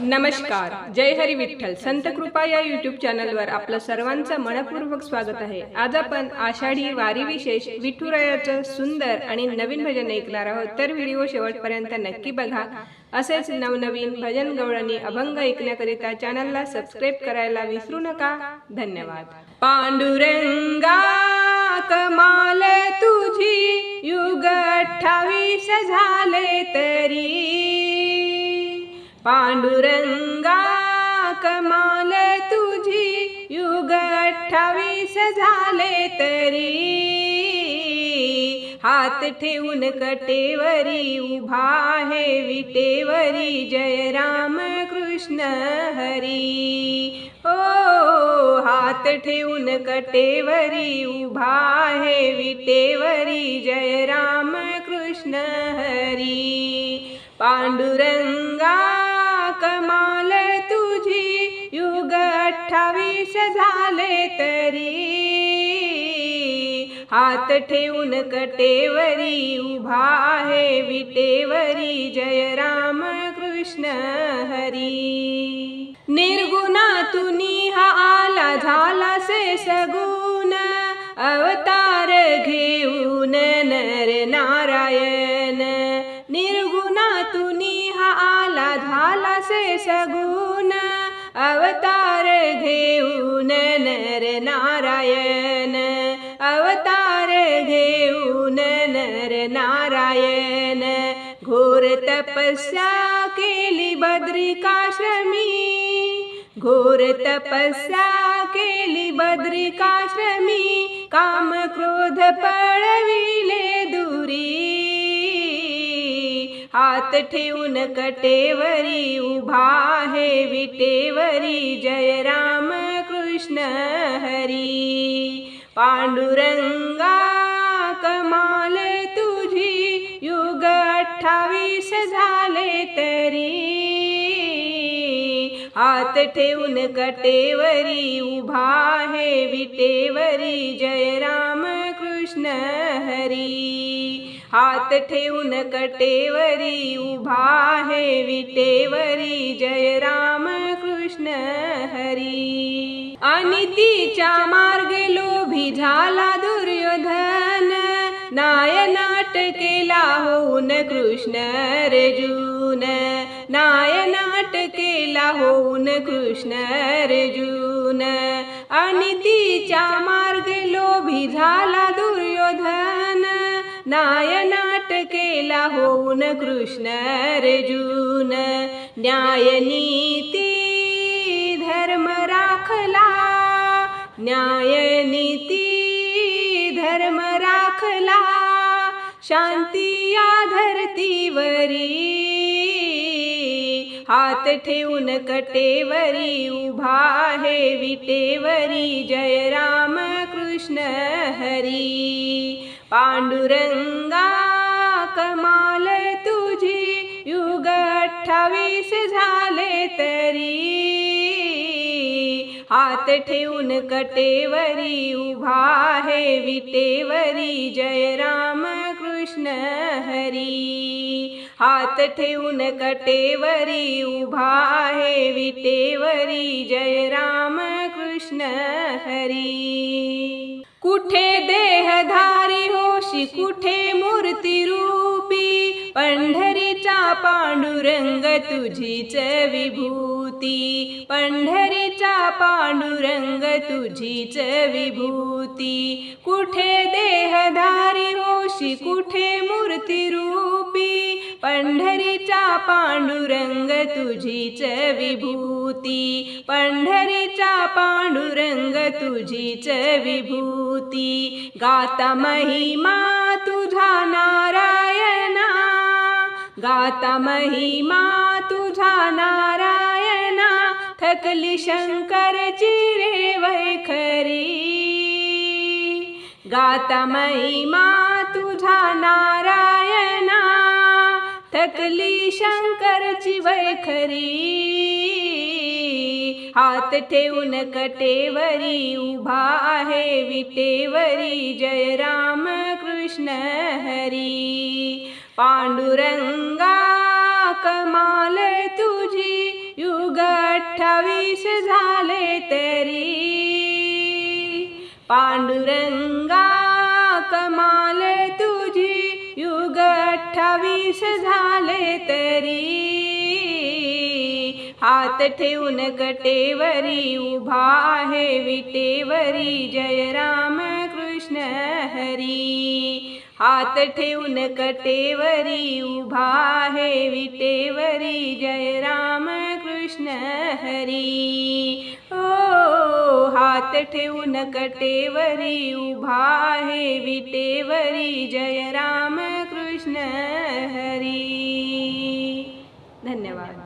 नमस्कार. जय हरी विठ्ठल. संत कृपा या यूट्यूब चॅनलवर आपलं सर्वांचं मनपूर्वक स्वागत आहे. आज आपण आषाढी वारी विशेष विठुरायाचं सुंदर आणि नवीन भजन ऐकणार आहोत. तर व्हिडिओ शेवटपर्यंत नक्की बघा. असेच नवनवीन भजन गवळणी अभंग ऐकण्याकरिता चॅनलला सबस्क्राईब करायला विसरू नका. धन्यवाद. पांडुरंगा कमाल तुझी, युग 28 झाले तरी. पांडुरंगा कमाल तुझी, युग 28 झाले तरी. हात ठेवून कटेवरी उभा आहे विटेवरी, जय राम कृष्ण हरी. ओ हात ठेवून कटेवरी उभा आहे विटेवरी, जय राम कृष्ण हरी. पांडुरंगा कमाल तुझी, युग 28 झाले तरी. हात ठेवून कटेवरी उभा आहे विटेवरी, जय राम कृष्ण हरी. निर्गुणातुनी हा आला झाला से सगुण, अवतार घेऊन नर नारायण. निर्गुणातुनी हा आला झाला से सगुण, अवतार घेऊन नर नारायण. अवतार घेऊन नर नारायण. घोर तपस्या केली बद्रिकाश्रमी, घोर तपस्या केली बद्रिकाश्रमी. काम क्रोध पळविले दूरी. हात ठेवून कटेवरी उभा आहे विटेवरी, जय राम कृष्ण हरी. पांडुरंगा कमाल तुझी, युग 28 झाले तरी. हात ठेवून कटेवरी उभा आहे विटेवरी, जय राम कृष्ण हरी. हात ठेवून कटेवरी उभा आहे विटेवरी, जय राम कृष्ण हरी. अनितीच्या मार्गे लोभी झाला दुर्योधन, नायनाट केला होऊन कृष्ण अर्जुन. नायनाट केला होऊन कृष्ण अर्जुन. अनितीच्या मार्गे लोभी झाला दुर्योधन, नायनाट केला होऊन कृष्ण अर्जुन. न्याय नीती धर्म राखला, न्याय नीती धर्म राखला. शांती या धरतीवरी. हात ठेवून कटेवरी उभा आहे विटेवरी, जय राम कृष्ण हरी. पांडुरंगा कमाल तुझी, युग 28 झाले तरी. हात ठेवून कटेवरी उभा आहे विटेवरी, जय राम कृष्ण हरी. हात ठेवून कटेवरी उभा आहे विटेवरी, जय राम कृष्ण हरी. कुठे देहधारी होशी कुठे मूर्ती रूपी, पंढरीचा पांडुरंग तुझीच विभूती. पंढरीचा पांडुरंग तुझीच विभूती. कुठे देहधारी होशी कुठे मूर्ती रूपी, पंढरीचा पांडुरंग तुझीच विभूती. पंढरीचा पांडुरंग तुझीच विभूती. गाता महिमा तुझा नारायणा, गाता महिमा तुझा नारायणा. थकली शंकरची रे वैखरी. गाता महिमा तुझा नारायणा, थकली शंकरची वैखरी. हात ठेवून कटेवरी उभा आहे विटेवरी, जय राम कृष्ण हरी. पांडुरंगा कमाल तुझी, 28 झाले तरी, पांडुरंगा कमाल तुझी, युग 28 झाले तरी, हात ठेवून कटेवरी उभा आहे विटेवरी, जय राम कृष्ण हरी. हात ठेवून कटेवरी उभा आहे विटेवरी, जय राम कृष्ण हरी. ओ हात ठेवून कटेवरी उभा आहे विटेवरी, जय राम कृष्ण हरी. धन्यवाद.